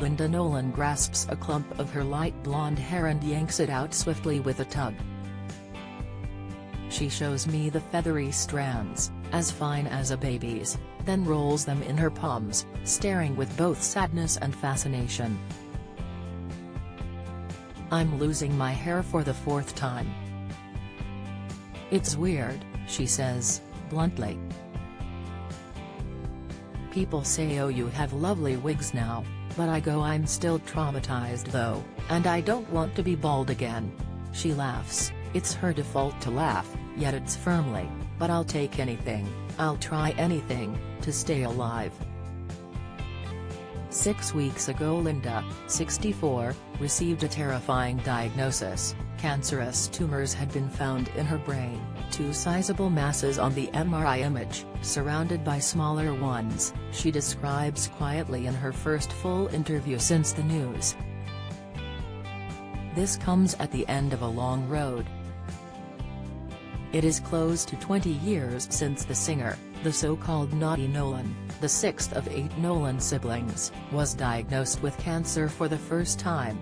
Linda Nolan grasps a clump of her light blonde hair and yanks it out swiftly with a tug. She shows me the feathery strands, as fine as a baby's, then rolls them in her palms, staring with both sadness and fascination. I'm losing my hair for the fourth time. It's weird, she says, bluntly. People say, oh, you have lovely wigs now, but I go, I'm still traumatized though, and I don't want to be bald again. She laughs, it's her default to laugh, yet it's firmly, but I'll take anything, I'll try anything, to stay alive. 6 weeks ago Linda, 64, received a terrifying diagnosis. Cancerous tumors had been found in her brain, 2 sizable masses on the MRI image, surrounded by smaller ones, she describes quietly in her first full interview since the news. This comes at the end of a long road. It is close to 20 years since the singer, the so-called naughty Nolan, the 6th of 8 Nolan siblings, was diagnosed with cancer for the first time.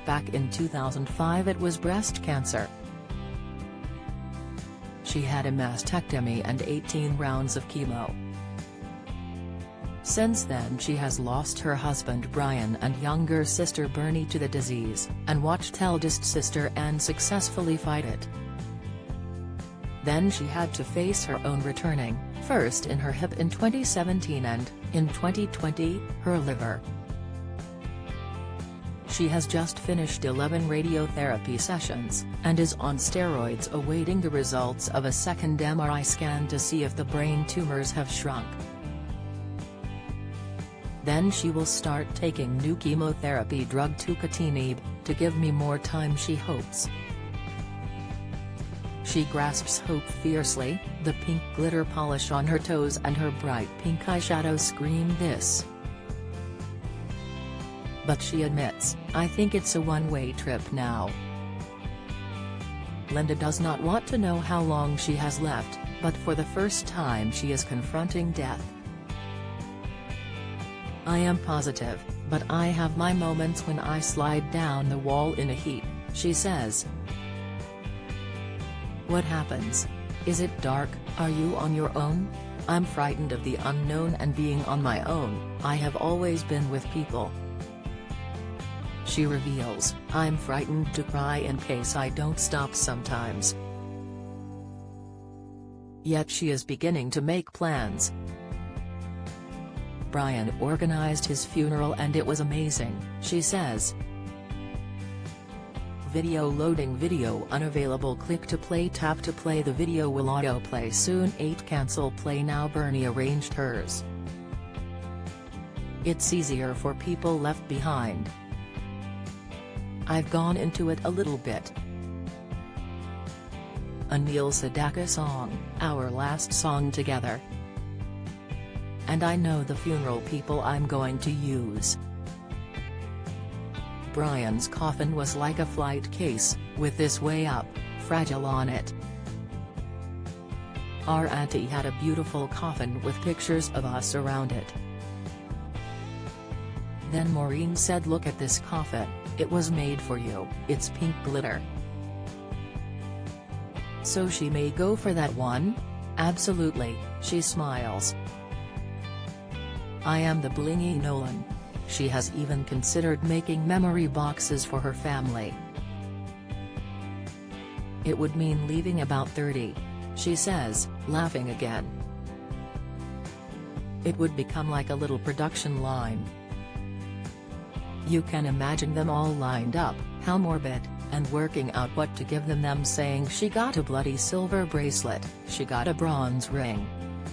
Back in 2005 it was breast cancer. She had a mastectomy and 18 rounds of chemo. Since then she has lost her husband Brian and younger sister Bernie to the disease, and watched eldest sister Anne successfully fight it. Then she had to face her own returning, first in her hip in 2017 and, in 2020, her liver. She has just finished 11 radiotherapy sessions, and is on steroids awaiting the results of a second MRI scan to see if the brain tumors have shrunk. Then she will start taking new chemotherapy drug tucatinib, to give me more time, she hopes. She grasps hope fiercely, the pink glitter polish on her toes and her bright pink eyeshadow scream this. But she admits, I think it's a one-way trip now. Linda does not want to know how long she has left, but for the first time she is confronting death. I am positive, but I have my moments when I slide down the wall in a heap, she says. What happens? Is it dark? Are you on your own? I'm frightened of the unknown and being on my own. I have always been with people. She reveals, I'm frightened to cry in case I don't stop sometimes. Yet she is beginning to make plans. Brian organized his funeral and it was amazing, she says. Video loading, video unavailable, click to play, tap to play, the video will autoplay soon, 8 cancel play now, Bernie arranged hers. It's easier for people left behind. I've gone into it a little bit. A Neil Sedaka song, our last song together. And I know the funeral people I'm going to use. Brian's coffin was like a flight case, with this way up, fragile on it. Our auntie had a beautiful coffin with pictures of us around it. Then Maureen said, look at this coffin, it was made for you, it's pink glitter. So she may go for that one? Absolutely, she smiles. I am the blingy Nolan. She has even considered making memory boxes for her family. It would mean leaving about 30, she says, laughing again. It would become like a little production line. You can imagine them all lined up, how morbid, and working out what to give them saying she got a bloody silver bracelet, she got a bronze ring.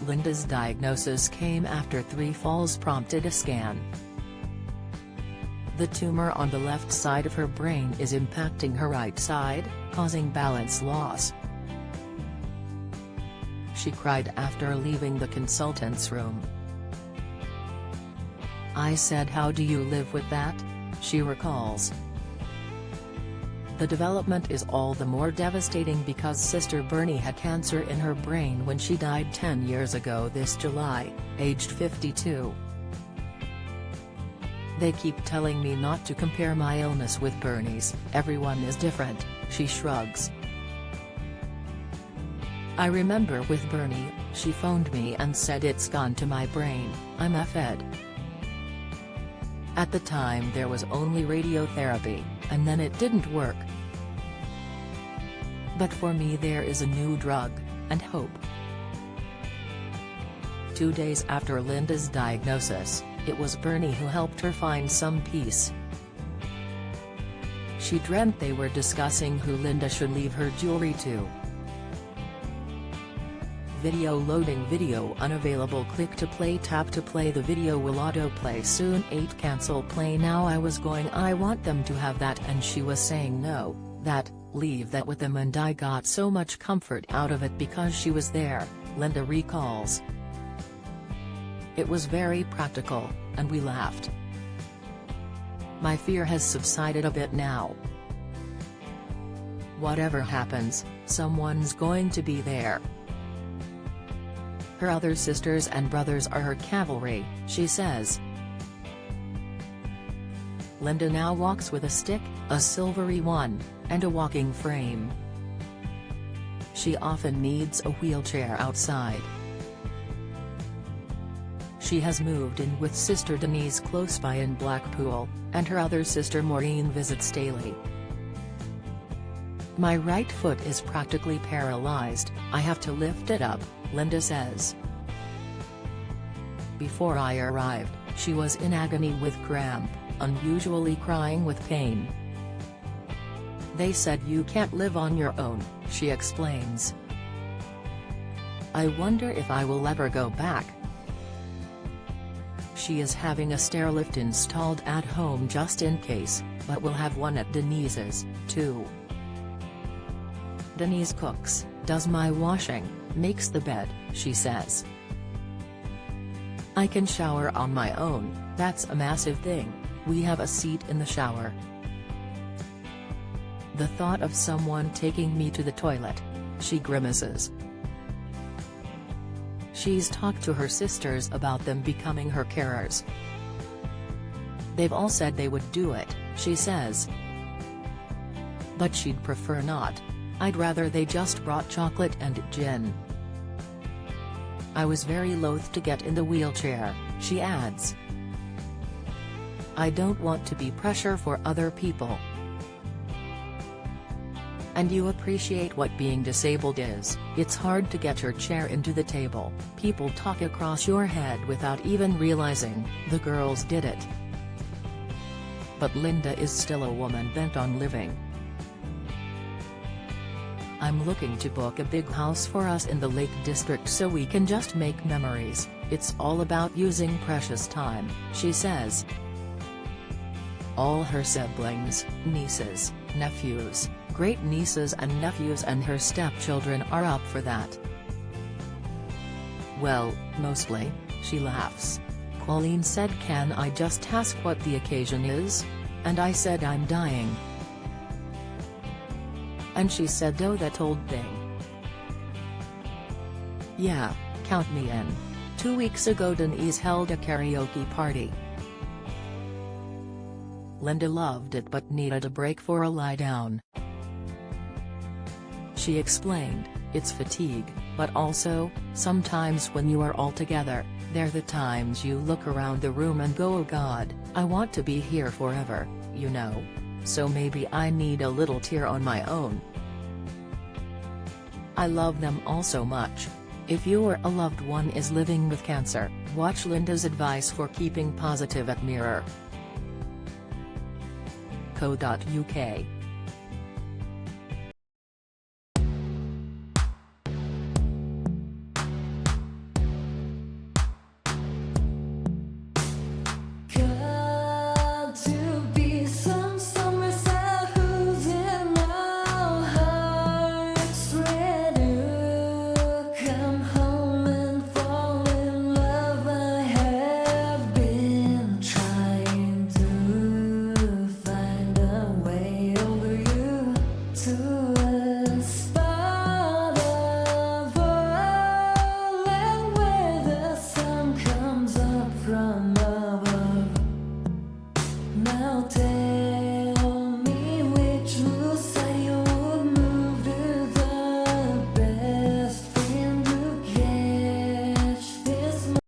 Linda's diagnosis came after 3 falls prompted a scan. The tumor on the left side of her brain is impacting her right side, causing balance loss. She cried after leaving the consultant's room. I said, how do you live with that? She recalls. The development is all the more devastating because Sister Bernie had cancer in her brain when she died 10 years ago this July, aged 52. They keep telling me not to compare my illness with Bernie's. Everyone is different, she shrugs. I remember with Bernie, she phoned me and said it's gone to my brain, I'm fed. At the time there was only radiotherapy, and then it didn't work. But for me there is a new drug, and hope. 2 days after Linda's diagnosis, it was Bernie who helped her find some peace. She dreamt they were discussing who Linda should leave her jewelry to. Video loading. Video unavailable. Click to play. Tap to play. The video will autoplay soon. 8 Cancel play now. I want them to have that and she was saying no, leave that with them, and I got so much comfort out of it because she was there, Linda recalls. It was very practical, and we laughed. My fear has subsided a bit now. Whatever happens, someone's going to be there. Her other sisters and brothers are her cavalry, she says. Linda now walks with a stick, a silvery one, and a walking frame. She often needs a wheelchair outside. She has moved in with sister Denise close by in Blackpool, and her other sister Maureen visits daily. My right foot is practically paralyzed, I have to lift it up, Linda says. Before I arrived, she was in agony with cramp, unusually crying with pain. They said you can't live on your own, she explains. I wonder if I will ever go back. She is having a stairlift installed at home just in case, but will have one at Denise's, too. Denise cooks, does my washing, makes the bed, she says. I can shower on my own, that's a massive thing, we have a seat in the shower. The thought of someone taking me to the toilet, she grimaces. She's talked to her sisters about them becoming her carers. They've all said they would do it, she says. But she'd prefer not. I'd rather they just brought chocolate and gin. I was very loath to get in the wheelchair, she adds. I don't want to be pressure for other people. And you appreciate what being disabled is, it's hard to get your chair into the table, people talk across your head without even realizing, the girls did it. But Linda is still a woman bent on living. I'm looking to book a big house for us in the Lake District so we can just make memories, it's all about using precious time, she says. All her siblings, nieces, nephews, great-nieces and nephews and her stepchildren are up for that. Well, mostly, she laughs. Colleen said, can I just ask what the occasion is? And I said I'm dying. And she said, oh, that old thing. Yeah, count me in. 2 weeks ago Denise held a karaoke party. Linda loved it but needed a break for a lie down. She explained, it's fatigue, but also, sometimes when you are all together, they're the times you look around the room and go, oh God, I want to be here forever, you know. So maybe I need a little tear on my own. I love them all so much. If you or a loved one is living with cancer, watch Linda's advice for keeping positive at mirror.co.uk. Trying to find a way melted.